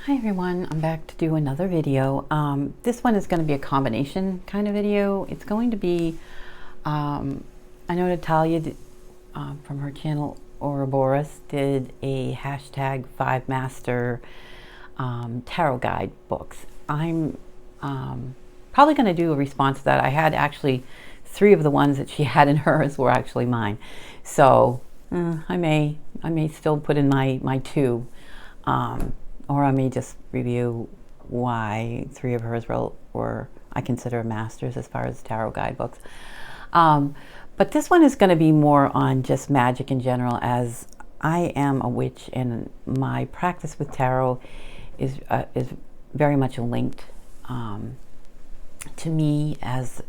Hi everyone, I'm back to do another video. This one is going to be a combination kind of video. It's going to be, I know Natalia did, from her channel Ouroboros did a hashtag 5 master tarot guide books. I'm probably going to do a response to that. I had actually 3 of the ones that she had in hers were actually mine. So I may still put in my 2. Or I may just review why 3 of hers were I consider masters as far as tarot guidebooks. But this one is going to be more on just magic in general, as I am a witch and my practice with tarot is very much linked to me as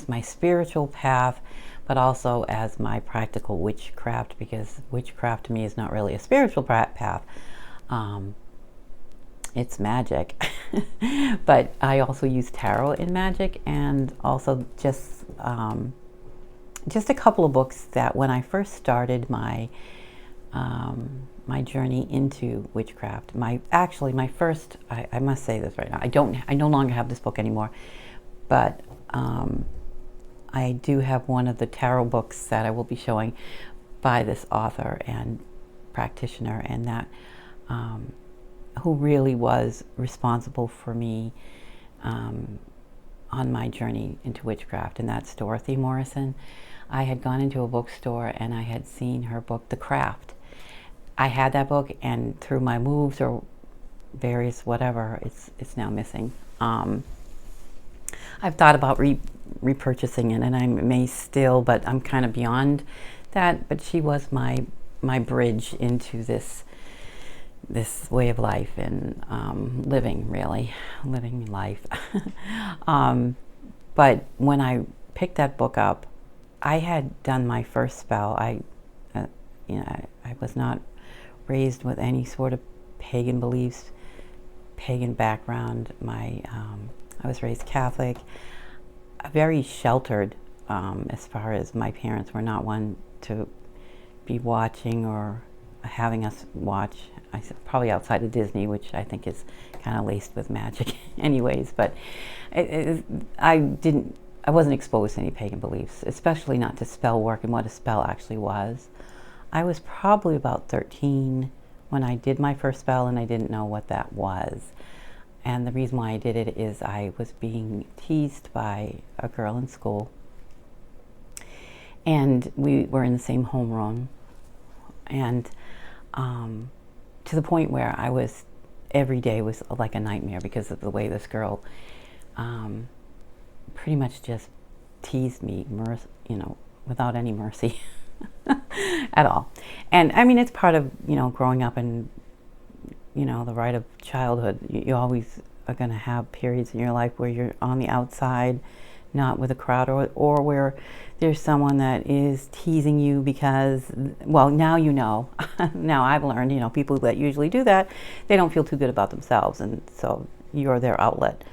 my spiritual path, but also as my practical witchcraft, because witchcraft to me is not really a spiritual path. It's magic. But I also use tarot in magic, and also just a couple of books that when I first started my my journey into witchcraft, my first, I must say this right now, I no longer have this book anymore, but I do have one of the tarot books that I will be showing by this author and practitioner, and that who really was responsible for me on my journey into witchcraft, and that's Dorothy Morrison. I had gone into a bookstore and I had seen her book, The Craft. I had that book, and through my moves or various whatever, it's now missing. I've thought about repurchasing it, and I may still, but I'm kind of beyond that. But she was my bridge into this way of life and living life. But when I picked that book up, I had done my first spell. I was not raised with any sort of pagan beliefs, pagan background. I was raised Catholic, very sheltered, as far as my parents were not one to be watching or having us watch. I said probably outside of Disney, which I think is kind of laced with magic anyways, but I wasn't exposed to any pagan beliefs, especially not to spell work and what a spell actually was. I was probably about 13 when I did my first spell, and I didn't know what that was. And the reason why I did it is I was being teased by a girl in school, and we were in the same homeroom, and to the point where every day was like a nightmare because of the way this girl pretty much just teased me, without any mercy at all. And I mean, it's part of, growing up and, the rite of childhood. You always are going to have periods in your life where you're on the outside, not with a crowd, or where there's someone that is teasing you because, well, now now I've learned, people that usually do that, they don't feel too good about themselves, and so you're their outlet,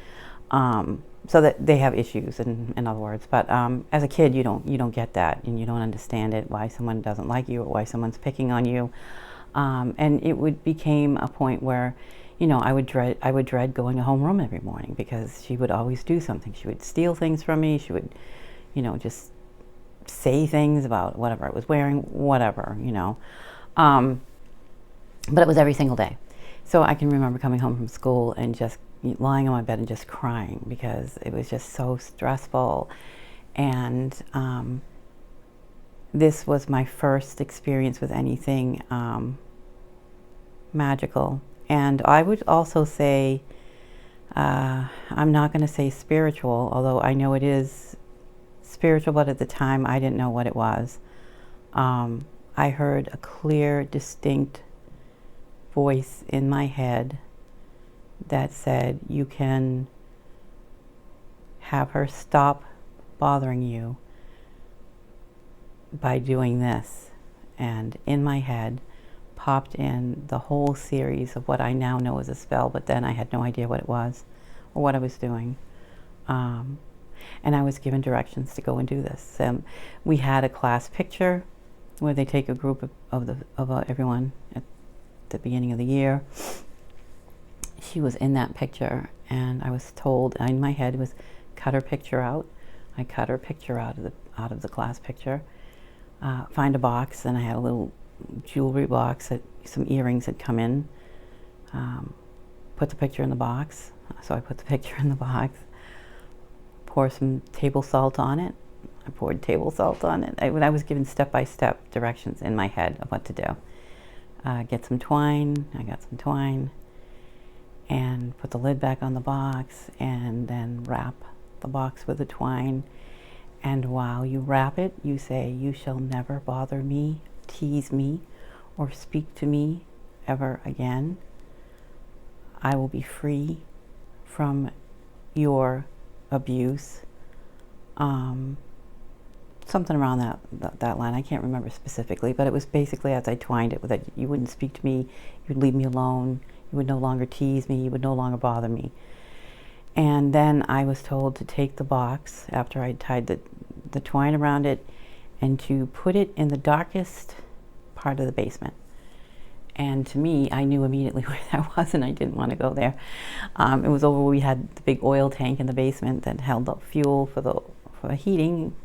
so that they have issues, in other words. But as a kid, you don't get that, and you don't understand it, why someone doesn't like you or why someone's picking on you, and it became a point where, I would dread going to homeroom every morning, because she would always do something. She would steal things from me. She would, just say things about whatever I was wearing, whatever, but it was every single day. So I can remember coming home from school and just lying on my bed and just crying because it was just so stressful. And this was my first experience with anything magical. And I would also say, I'm not going to say spiritual, although I know it is spiritual, but at the time I didn't know what it was. I heard a clear, distinct voice in my head that said, you can have her stop bothering you by doing this. And in my head popped in the whole series of what I now know as a spell, but then I had no idea what it was or what I was doing. And I was given directions to go and do this. We had a class picture where they take a group of everyone at the beginning of the year, she was in that picture, and I was told in my head was cut her picture out. I cut her picture out of the class picture. Find a box, and I had a little jewelry box that some earrings had come in. Put the picture in the box. So I put the picture in the box. Pour some table salt on it. I poured table salt on it. I was given step-by-step directions in my head of what to do. Get some twine. I got some twine. And put the lid back on the box, and then wrap the box with the twine. And while you wrap it, you say, "You shall never bother me, tease me, or speak to me ever again. I will be free from your abuse." Something around that line. I can't remember specifically, but it was basically as I twined it, that you wouldn't speak to me, you'd leave me alone, you would no longer tease me, you would no longer bother me. And then I was told to take the box after I tied the twine around it and to put it in the darkest part of the basement. And to me, I knew immediately where that was, and I didn't want to go there. It was over where we had the big oil tank in the basement that held up fuel for the heating.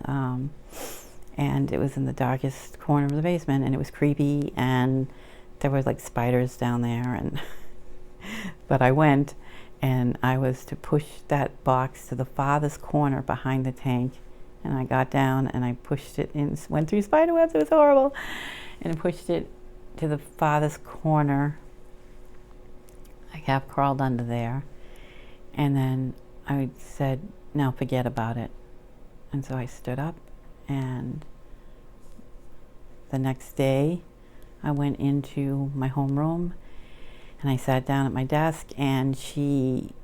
And it was in the darkest corner of the basement, and it was creepy, and there were like spiders down there. And but I went, and I was to push that box to the farthest corner behind the tank. And I got down and I pushed it in, went through spider webs. It was horrible, and I pushed it to the farthest corner. I half crawled under there, and then I said, "Now forget about it." And so I stood up, and the next day I went into my homeroom, and I sat down at my desk, and she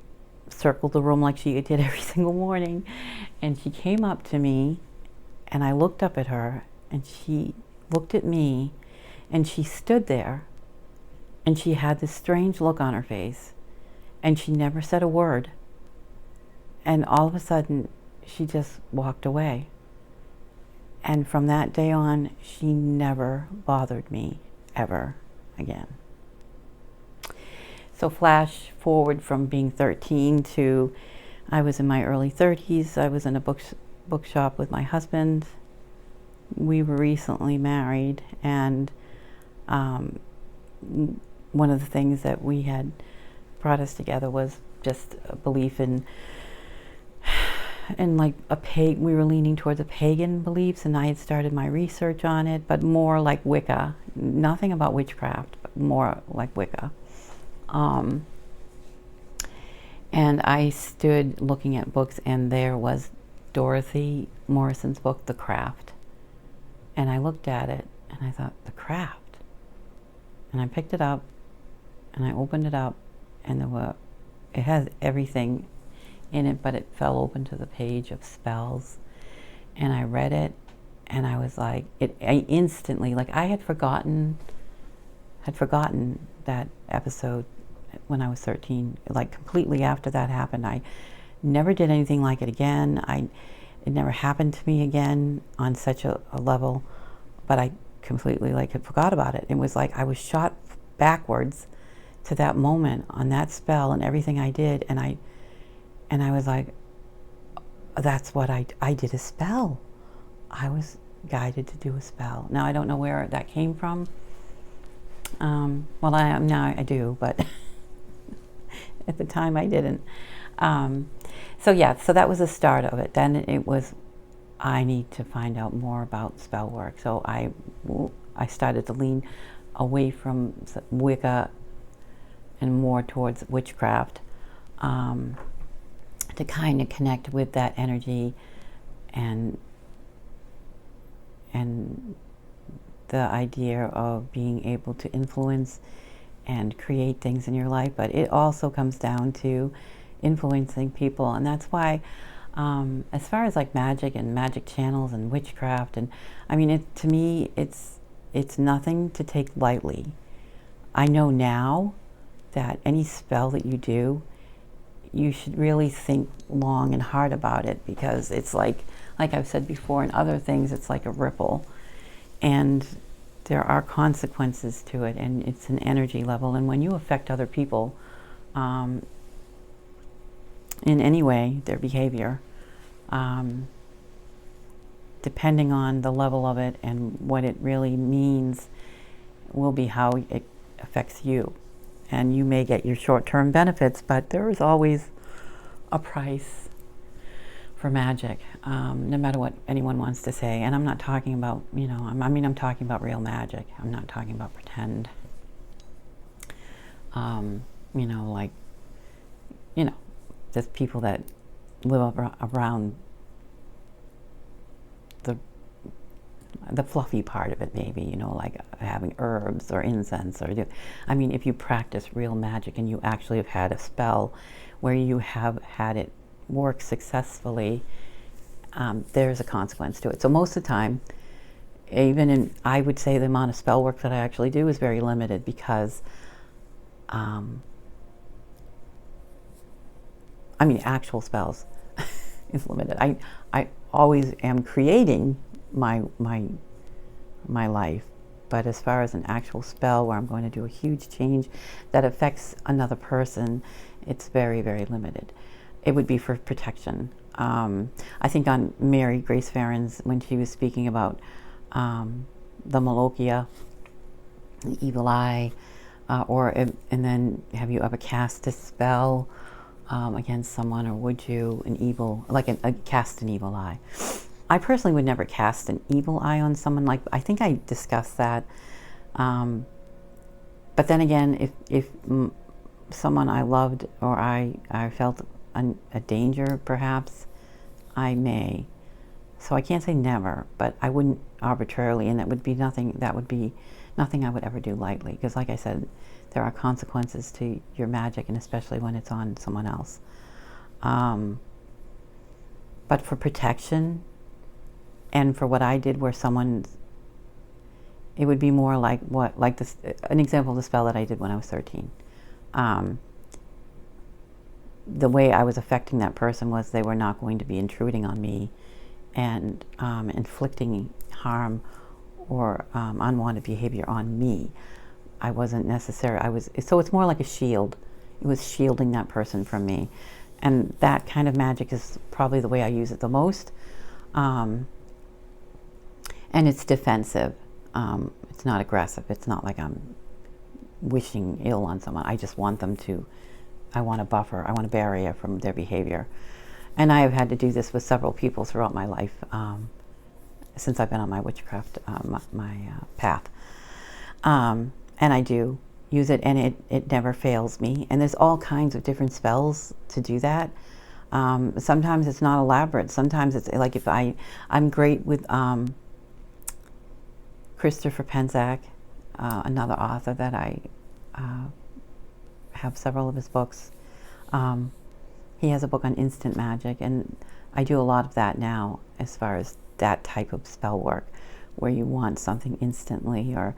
circled the room like she did every single morning, and she came up to me, and I looked up at her, and she looked at me, and she stood there, and she had this strange look on her face, and she never said a word. And all of a sudden, she just walked away. And from that day on, she never bothered me ever again. So flash forward from being 13 to I was in my early 30s. I was in a bookshop with my husband. We were recently married, and one of the things that we had brought us together was just a belief in like we were leaning towards a pagan beliefs, and I had started my research on it, but more like Wicca. Nothing about witchcraft, but more like Wicca. And I stood looking at books, and there was Dorothy Morrison's book, The Craft. And I looked at it, and I thought, The Craft? And I picked it up, and I opened it up, and it has everything in it, but it fell open to the page of spells. And I read it, and I was like, I instantly, like I had forgotten that episode when I was 13, like completely after that happened. I never did anything like it again. It never happened to me again on such a level, but I completely had forgot about it. It was like I was shot backwards to that moment on that spell and everything I did, and I was like, that's what I did, a spell. I was guided to do a spell. Now I don't know where that came from. Well, now I do, but at the time I didn't. So that was the start of it. Then it was, I need to find out more about spell work. So I started to lean away from Wicca and more towards witchcraft, to kind of connect with that energy and the idea of being able to influence and create things in your life. But it also comes down to influencing people, and that's why as far as like magic and magic channels and witchcraft, and I mean, to me it's nothing to take lightly. I know now that any spell that you do, you should really think long and hard about it, because it's like I've said before in other things, it's like a ripple, and there are consequences to it, and it's an energy level. And when you affect other people in any way, their behavior, depending on the level of it and what it really means, will be how it affects you. And you may get your short-term benefits, but there is always a price for magic, no matter what anyone wants to say. And I'm not talking about, I'm talking about real magic. I'm not talking about pretend. Like, there's people that live around the fluffy part of it, maybe, like having herbs or incense, if you practice real magic and you actually have had a spell where you have had it work successfully, there's a consequence to it. So most of the time, I would say the amount of spell work that I actually do is very limited, because actual spells is limited. I always am creating my life, but as far as an actual spell where I'm going to do a huge change that affects another person, it's very, very limited. It would be for protection. I think on Mary Grace Farron's, when she was speaking about the Malokia, the evil eye, and then have you ever cast a spell against someone, or would you cast an evil eye? I personally would never cast an evil eye on someone. I think I discussed that. But then again, if someone I loved, or I felt a danger, perhaps, I may. So I can't say never, but I wouldn't arbitrarily, and that would be nothing I would ever do lightly, because like I said, there are consequences to your magic, and especially when it's on someone else. But for protection, and for what I did, where it would be more like an example of the spell that I did when I was 13. The way I was affecting that person was they were not going to be intruding on me and inflicting harm or unwanted behavior on me. I wasn't necessary. So it's more like a shield. It was shielding that person from me. And that kind of magic is probably the way I use it the most. And it's defensive. It's not aggressive. It's not like I'm wishing ill on someone. I just want I want a buffer. I want a barrier from their behavior. And I have had to do this with several people throughout my life, since I've been on my witchcraft, my path. And I do use it, and it never fails me. And there's all kinds of different spells to do that. Sometimes it's not elaborate. Sometimes it's like I'm great with Christopher Penczak, another author that I have several of his books. He has a book on instant magic, and I do a lot of that now, as far as that type of spell work, where you want something instantly, or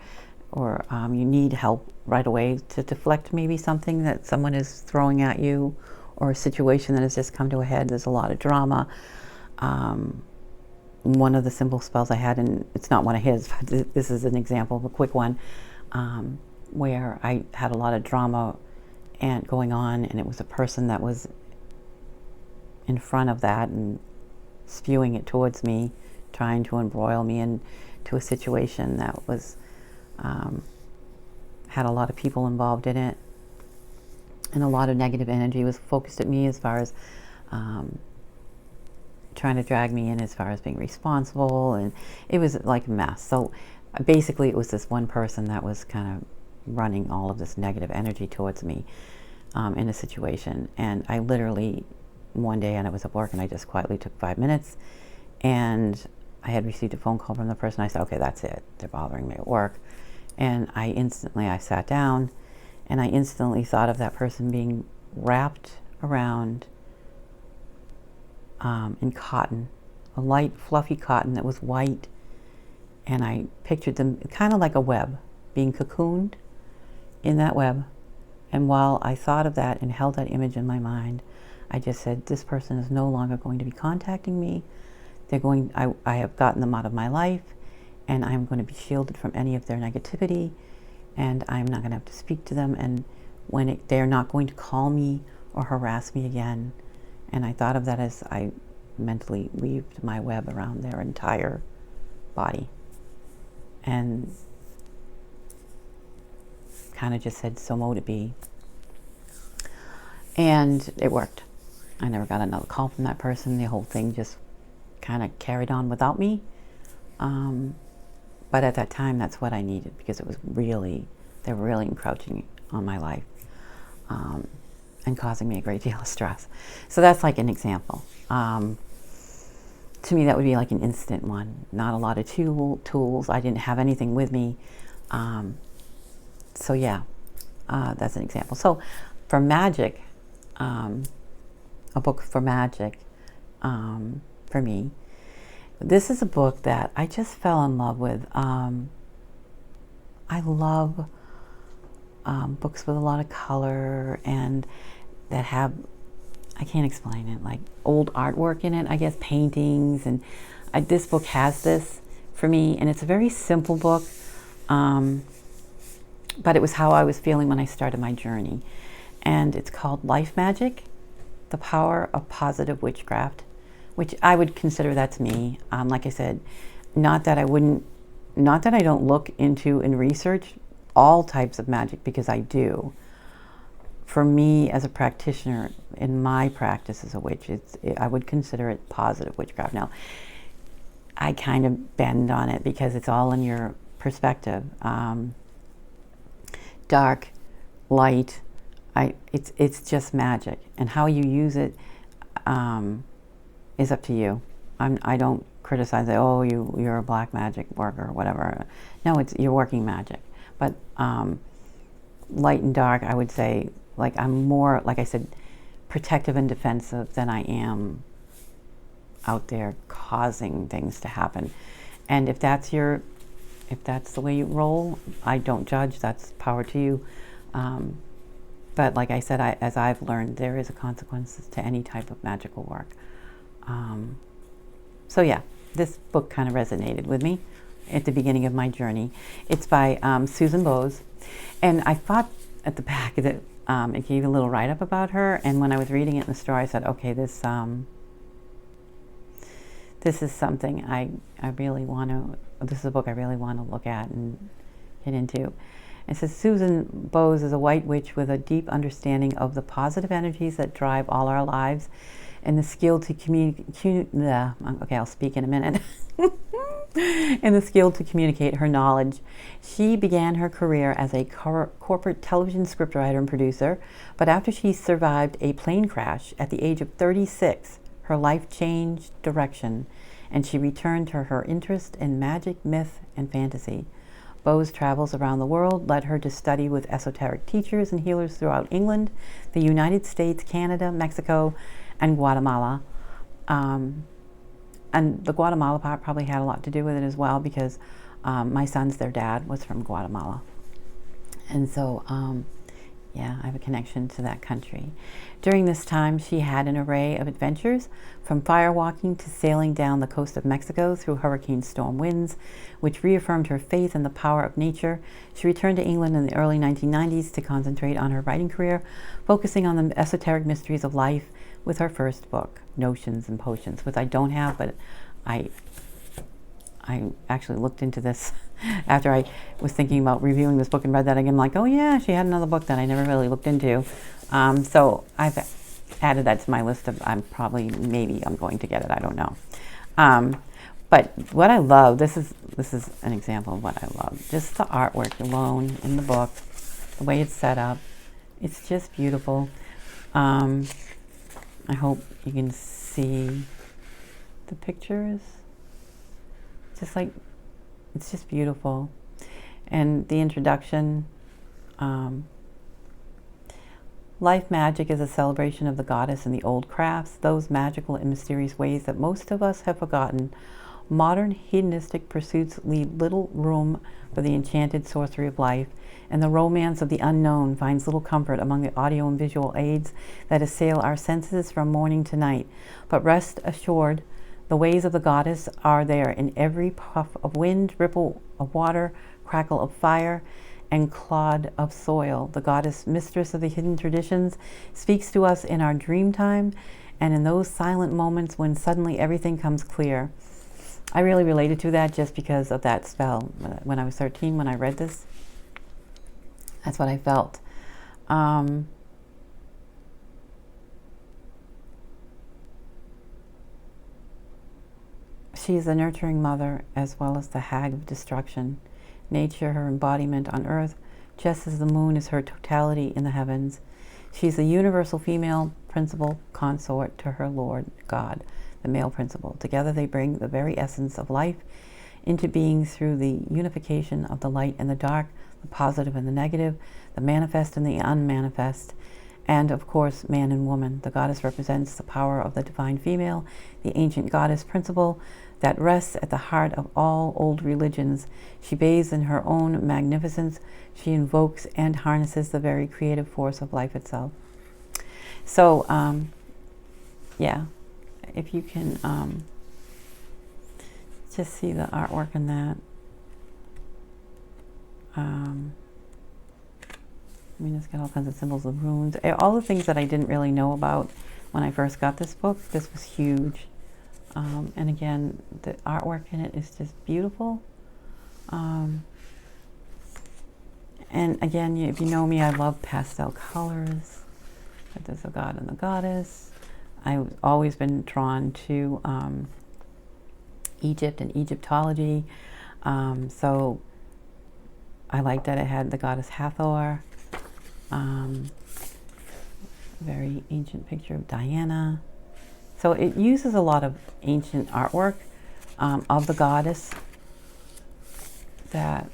you need help right away to deflect maybe something that someone is throwing at you, or a situation that has just come to a head. There's a lot of drama. One of the simple spells I had, and it's not one of his, but this is an example of a quick one, where I had a lot of drama going on, and it was a person that was in front of that and spewing it towards me, trying to embroil me into a situation that was had a lot of people involved in it, and a lot of negative energy was focused at me, as far as trying to drag me in as far as being responsible, and it was like a mess. So basically it was this one person that was kind of running all of this negative energy towards me in a situation. And I literally, one day, and I was at work, and I just quietly took 5 minutes, and I had received a phone call from the person. I said, okay, that's it. They're bothering me at work. And I sat down, and I instantly thought of that person being wrapped around in cotton, a light, fluffy cotton that was white. And I pictured them kind of like a web, being cocooned in that web. And while I thought of that and held that image in my mind, I just said, this person is no longer going to be contacting me. I have gotten them out of my life, and I'm going to be shielded from any of their negativity, and I'm not going to have to speak to them. And when they're not going to call me or harass me again. And I thought of that as I mentally weaved my web around their entire body. And kind of just said, so mote it be. And it worked. I never got another call from that person. The whole thing just kind of carried on without me. But at that time, that's what I needed, because it was really, they were really encroaching on my life and causing me a great deal of stress. So that's like an example. To me, that would be like an instant one. Not a lot of tools. I didn't have anything with me. So yeah, that's an example. So for magic, a book for magic, for me, this is a book that I just fell in love with. I love books with a lot of color and that have, I can't explain it, like old artwork in it, I guess, paintings. And this book has this for me, and it's a very simple book, but it was how I was feeling when I started my journey. And it's called Life Magic, The Power of Positive Witchcraft, which I would consider that's me. Like I said, not that I don't look into and research all types of magic, because I do. For me, as a practitioner, in my practice as a witch, I would consider it positive witchcraft. Now, I kind of bend on it because it's all in your perspective. Dark, light, it's just magic, and how you use it is up to you. I don't criticize it. Oh, you're a black magic worker or whatever. No, you're working magic. But light and dark, I would say, like, I'm more, like I said, protective and defensive than I am out there causing things to happen. And if that's the way you roll, I don't judge. That's power to you. But like I said, as I've learned, there is a consequence to any type of magical work. So yeah, this book kind of resonated with me at the beginning of my journey. It's by Susan Bowes, and I thought at the back that it gave a little write-up about her. And when I was reading it in the store, I said, okay, this is something I really want to. This is a book I really want to look at and get into. It says, Susan Bowes is a white witch with a deep understanding of the positive energies that drive all our lives, and the skill to communicate. Okay, I'll speak in a minute. And the skill to communicate her knowledge. She began her career as a corporate television scriptwriter and producer, but after she survived a plane crash at the age of 36, her life changed direction, and she returned to her interest in magic, myth, and fantasy. Bowes' travels around the world led her to study with esoteric teachers and healers throughout England, the United States, Canada, Mexico, and Guatemala. And the Guatemala part probably had a lot to do with it as well, because my sons, their dad was from Guatemala. And so, yeah, I have a connection to that country. During this time, she had an array of adventures, from firewalking to sailing down the coast of Mexico through hurricane storm winds, which reaffirmed her faith in the power of nature. She returned to England in the early 1990s to concentrate on her writing career, focusing on the esoteric mysteries of life with her first book, Notions and Potions, which I don't have, but I actually looked into this after I was thinking about reviewing this book and read that again. I'm like, oh yeah, she had another book that I never really looked into. So I've added that to my list of, maybe I'm going to get it, I don't know. But what I love, this is an example of what I love. Just the artwork alone in the book, the way it's set up, it's just beautiful. I hope you can see the pictures. It's just beautiful. And the introduction, life magic is a celebration of the goddess and the old crafts, those magical and mysterious ways that most of us have forgotten. Modern hedonistic pursuits leave little room for the enchanted sorcery of life, and the romance of the unknown finds little comfort among the audio and visual aids that assail our senses from morning to night. But rest assured, the ways of the goddess are there in every puff of wind, ripple of water, crackle of fire, and clod of soil. The goddess, mistress of the hidden traditions, speaks to us in our dream time and in those silent moments when suddenly everything comes clear. I really related to that just because of that spell. When I was 13, when I read this, that's what I felt. She is a nurturing mother as well as the hag of destruction. Nature, her embodiment on earth, just as the moon is her totality in the heavens. She's a universal female principal consort to her Lord God, the male principle. Together they bring the very essence of life into being through the unification of the light and the dark, the positive and the negative, the manifest and the unmanifest, and of course man and woman. The goddess represents the power of the divine female, the ancient goddess principle that rests at the heart of all old religions. She bathes in her own magnificence. She invokes and harnesses the very creative force of life itself. So, yeah, if you can just see the artwork in that. I mean, it's got all kinds of symbols of runes. All the things that I didn't really know about when I first got this book. This was huge. And again, the artwork in it is just beautiful. And again, if you know me, I love pastel colors. There's a god and the goddess. I've always been drawn to Egypt and Egyptology. So I like that it had the goddess Hathor. Very ancient picture of Diana. So it uses a lot of ancient artwork of the goddess that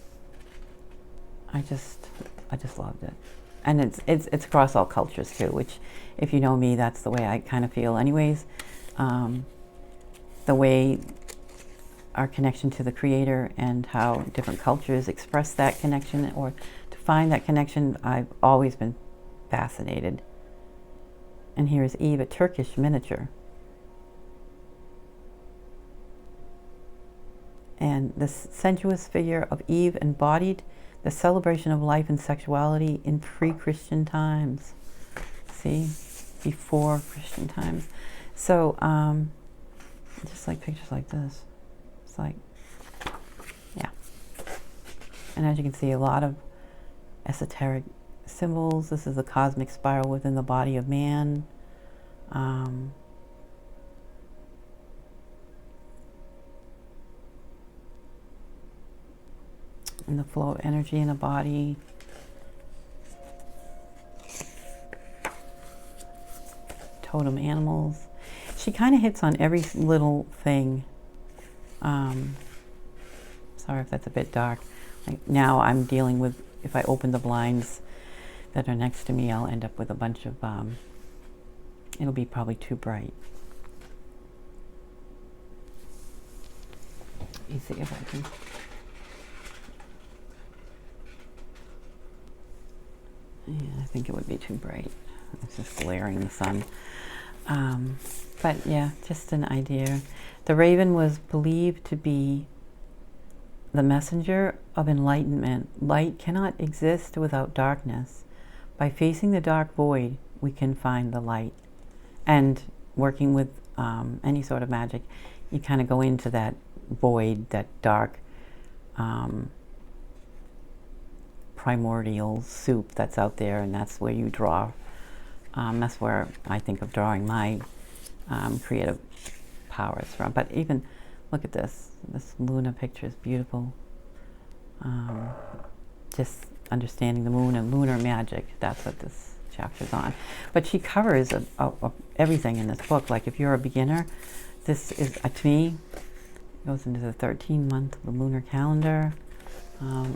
I just loved it. And it's across all cultures too, which if you know me, that's the way I kind of feel anyways. The way our connection to the Creator and how different cultures express that connection or to find that connection, I've always been fascinated. And here is Eve, a Turkish miniature. And this sensuous figure of Eve embodied the celebration of life and sexuality in pre-Christian times. See, before Christian times. So, just like pictures like this. It's like, yeah. And as you can see, a lot of esoteric symbols. This is the cosmic spiral within the body of man. And the flow of energy in a body. Totem animals. She kind of hits on every little thing. Sorry if that's a bit dark. Like now I'm dealing with, if I open the blinds that are next to me, I'll end up with a bunch of, it'll be probably too bright. Let me see if I can. Yeah, I think it would be too bright. It's just glaring the sun. But yeah, just an idea. The raven was believed to be the messenger of enlightenment. Light cannot exist without darkness. By facing the dark void, we can find the light. And working with any sort of magic, you kind of go into that void, that dark primordial soup that's out there, and that's where you draw. That's where I think of drawing my creative powers from. But even look at this. This Luna picture is beautiful. Just understanding the moon and lunar magic. That's what this chapter's on. But she covers everything in this book. Like if you're a beginner, this is, to me, goes into the 13-month of the lunar calendar.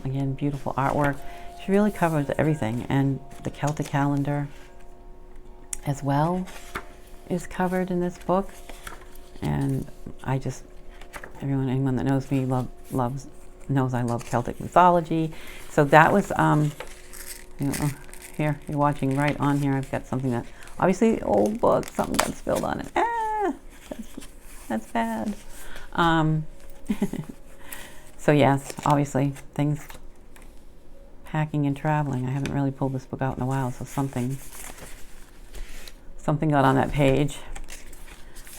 Again, beautiful artwork. She really covers everything. And the Celtic calendar as well is covered in this book. And I just, anyone that knows me knows I love Celtic mythology. So that was, here, you're watching right on here. I've got something that, obviously old book, something got spilled on it. That's bad. So yes, obviously things packing and traveling. I haven't really pulled this book out in a while, so something got on that page.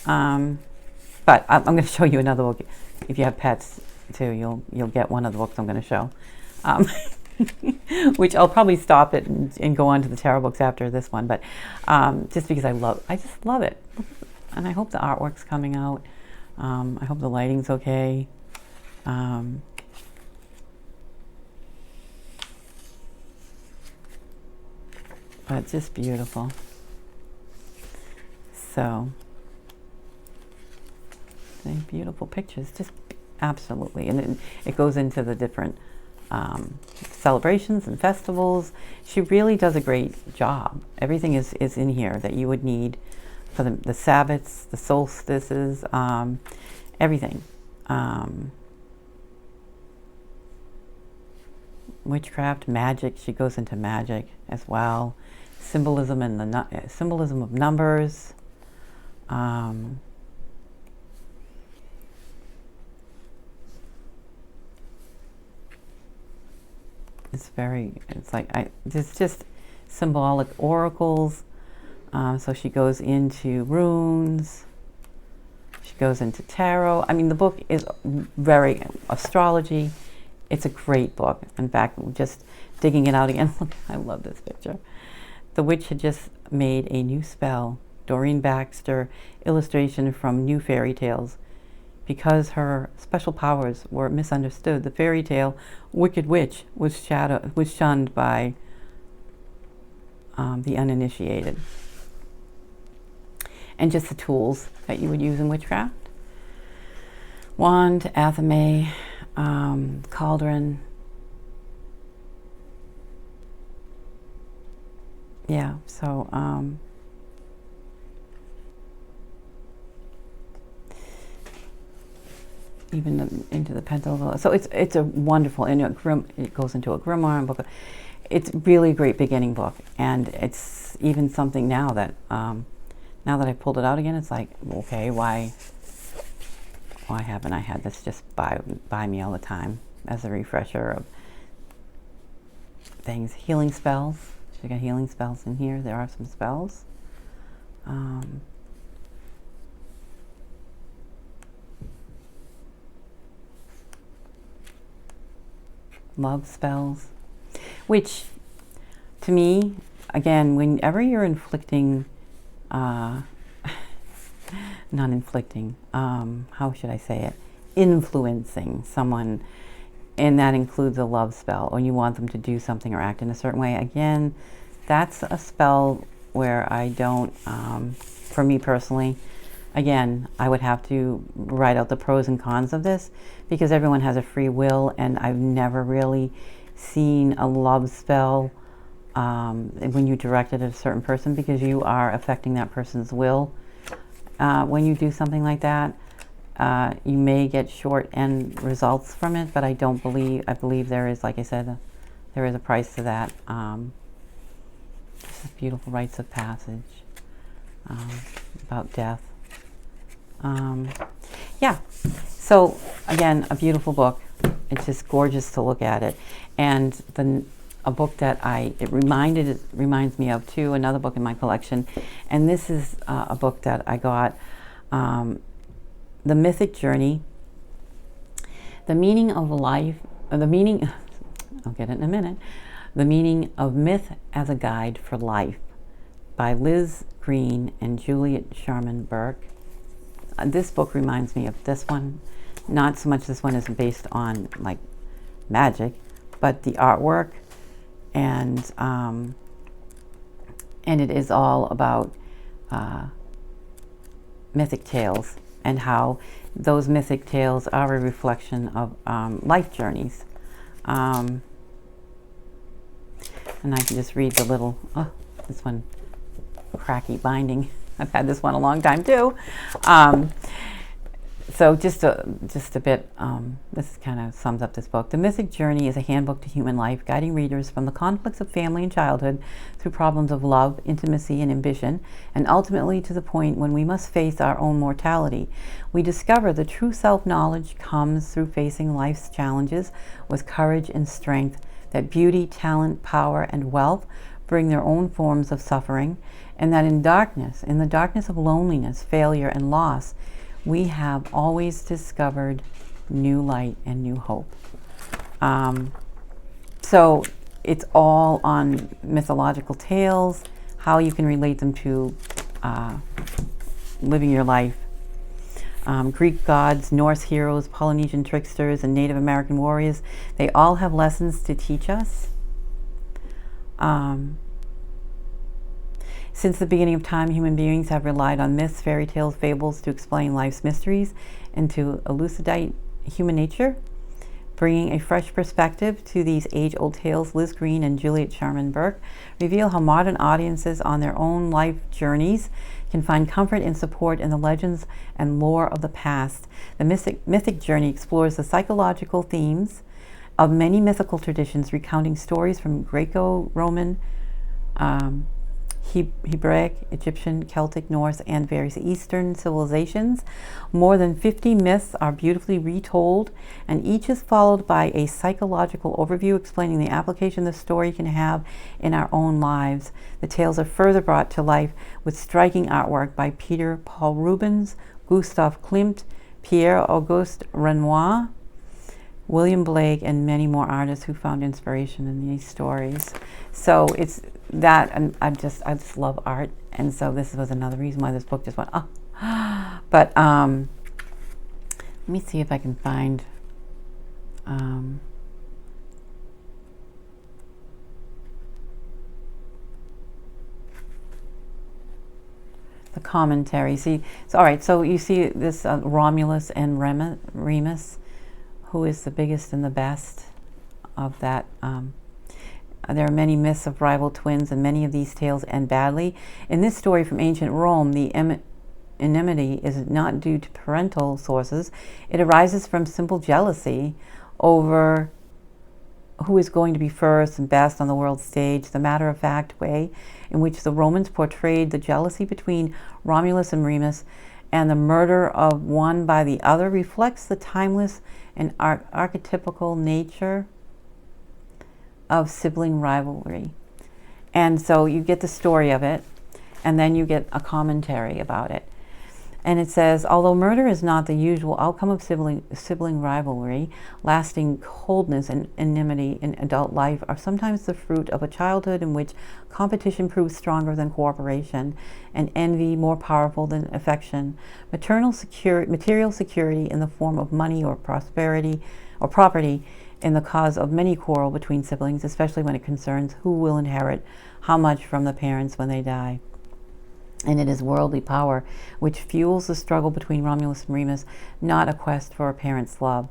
But I'm going to show you another book. If you have pets too, you'll get one of the books I'm going to show. Which I'll probably stop it and go on to the tarot books after this one. But just because I just love it. And I hope the artwork's coming out. I hope the lighting's okay. But it's just beautiful. So, beautiful pictures, just absolutely. And it goes into the different celebrations and festivals. She really does a great job. Everything is in here that you would need for the Sabbats, the solstices, everything. Witchcraft, magic. She goes into magic as well. Symbolism and the symbolism of numbers. It's just symbolic oracles. So she goes into runes. She goes into tarot. I mean, the book is very astrology. It's a great book. In fact, just digging it out again. I love this picture. The witch had just made a new spell. Doreen Baxter illustration from New Fairy Tales. Because her special powers were misunderstood, the fairy tale Wicked Witch was shunned by the uninitiated. And just the tools that you would use in witchcraft. Wand, athame, cauldron. Yeah, so even into the pentacle. So it's a wonderful, and it goes into a grimoire book. It's really a great beginning book, and it's even something now that now that I pulled it out again, it's like, okay, why haven't I had this just by me all the time as a refresher of things? Healing spells. She got healing spells in here. There are some spells. Love spells, which to me, again, whenever you're inflicting, not inflicting, how should I say it, influencing someone, and that includes a love spell, or you want them to do something or act in a certain way, again, that's a spell where I don't, for me personally, again, I would have to write out the pros and cons of this, because everyone has a free will, and I've never really seen a love spell when you direct it at a certain person, because you are affecting that person's will. When you do something like that, you may get short end results from it, but I believe there is, like I said, there is a price to that. This is beautiful rites of passage, about death. Yeah, so again, a beautiful book. It's just gorgeous to look at it. And a book that it reminds me of too, another book in my collection. And this is a book that I got, The Mythic Journey, The Meaning of Life, I'll get it in a minute, The Meaning of Myth as a Guide for Life by Liz Green and Juliet Sharman Burke. This book reminds me of this one. Not so much this one is based on like magic, but the artwork, and it is all about mythic tales, and how those mythic tales are a reflection of life journeys. And I can just read the little, this one, cracky binding. I've had this one a long time too. So just a bit, this kind of sums up this book. The Mythic Journey is a handbook to human life, guiding readers from the conflicts of family and childhood through problems of love, intimacy, and ambition, and ultimately to the point when we must face our own mortality. We discover the true self-knowledge comes through facing life's challenges with courage and strength that beauty, talent, power, and wealth bring their own forms of suffering, and that in the darkness of loneliness, failure, and loss, we have always discovered new light and new hope. So it's all on mythological tales, how you can relate them to living your life. Greek gods, Norse heroes, Polynesian tricksters, and Native American warriors, they all have lessons to teach us. Since the beginning of time, human beings have relied on myths, fairy tales, fables to explain life's mysteries and to elucidate human nature. Bringing a fresh perspective to these age-old tales, Liz Green and Juliet Sharman Burke reveal how modern audiences on their own life journeys can find comfort and support in the legends and lore of the past. The mythic journey explores the psychological themes of many mythical traditions, recounting stories from Greco-Roman, Hebraic, Egyptian, Celtic, Norse, and various Eastern civilizations. More than 50 myths are beautifully retold, and each is followed by a psychological overview explaining the application the story can have in our own lives. The tales are further brought to life with striking artwork by Peter Paul Rubens, Gustav Klimt, Pierre-Auguste Renoir, William Blake, and many more artists who found inspiration in these stories. So it's that, and I just love art, and so this was another reason why this book just went, oh. But let me see if I can find the commentary. See, so all right, so you see this Romulus and Remus, who is the biggest and the best of that. There are many myths of rival twins, and many of these tales end badly. In this story from ancient Rome, the enmity is not due to parental sources. It arises from simple jealousy over who is going to be first and best on the world stage. The matter-of-fact way in which the Romans portrayed the jealousy between Romulus and Remus and the murder of one by the other reflects the timeless and archetypical nature of sibling rivalry. And so you get the story of it, and then you get a commentary about it. And it says, although murder is not the usual outcome of sibling rivalry, lasting coldness and enmity in adult life are sometimes the fruit of a childhood in which competition proves stronger than cooperation, and envy more powerful than affection. Material security in the form of money or prosperity or property in the cause of many quarrel between siblings, especially when it concerns who will inherit how much from the parents when they die. And it is worldly power which fuels the struggle between Romulus and Remus, not a quest for a parent's love.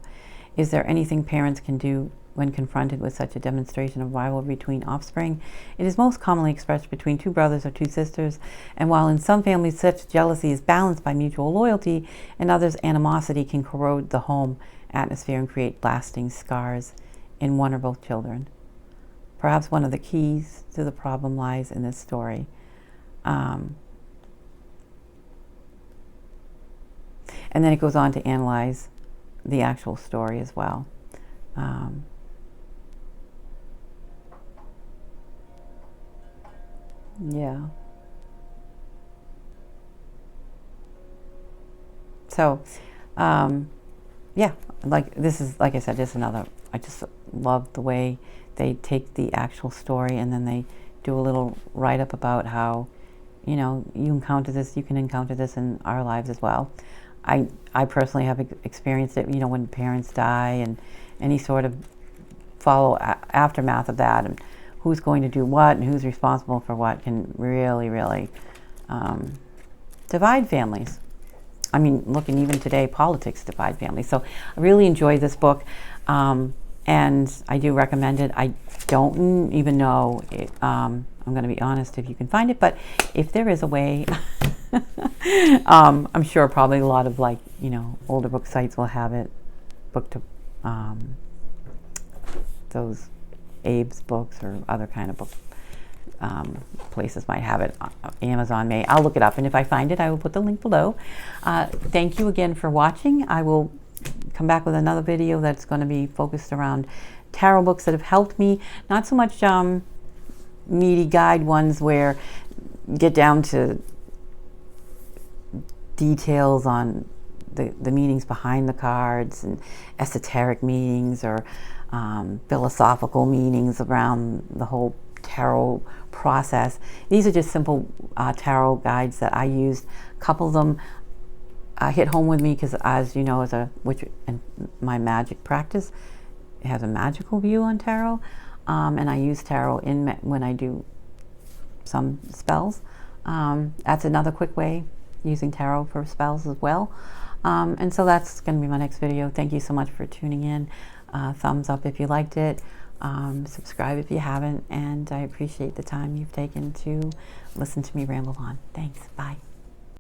Is there anything parents can do when confronted with such a demonstration of rivalry between offspring? It is most commonly expressed between two brothers or two sisters, and while in some families such jealousy is balanced by mutual loyalty, in others animosity can corrode the home atmosphere and create lasting scars in one or both children. Perhaps one of the keys to the problem lies in this story. And then it goes on to analyze the actual story as well. Yeah. So, yeah, like this is, like I said, just another, I just love the way they take the actual story and then they do a little write-up about how, you know, you can encounter this in our lives as well. I personally have experienced it, you know, when parents die and any sort of aftermath of that, and who's going to do what and who's responsible for what can really, really divide families. I mean, looking even today, politics divide families. So I really enjoyed this book, and I do recommend it. I don't even know, I'm going to be honest, if you can find it, but if there is a way, I'm sure probably a lot of, like, you know, older book sites will have it, those Abe's books or other kind of book places might have it. Amazon may. I'll look it up, and if I find it, I will put the link below. Thank you again for watching. I will come back with another video that's going to be focused around tarot books that have helped me. Not so much meaty guide ones where get down to details on the meanings behind the cards and esoteric meanings or philosophical meanings around the whole tarot process. These are just simple tarot guides that I used. A couple of them hit home with me because, as you know, as a witch and my magic practice, it has a magical view on tarot, and I use tarot when I do some spells. That's another quick way, using tarot for spells as well. And so that's going to be my next video. Thank you so much for tuning in. Thumbs up if you liked it. Subscribe if you haven't. And I appreciate the time you've taken to listen to me ramble on. Thanks. Bye.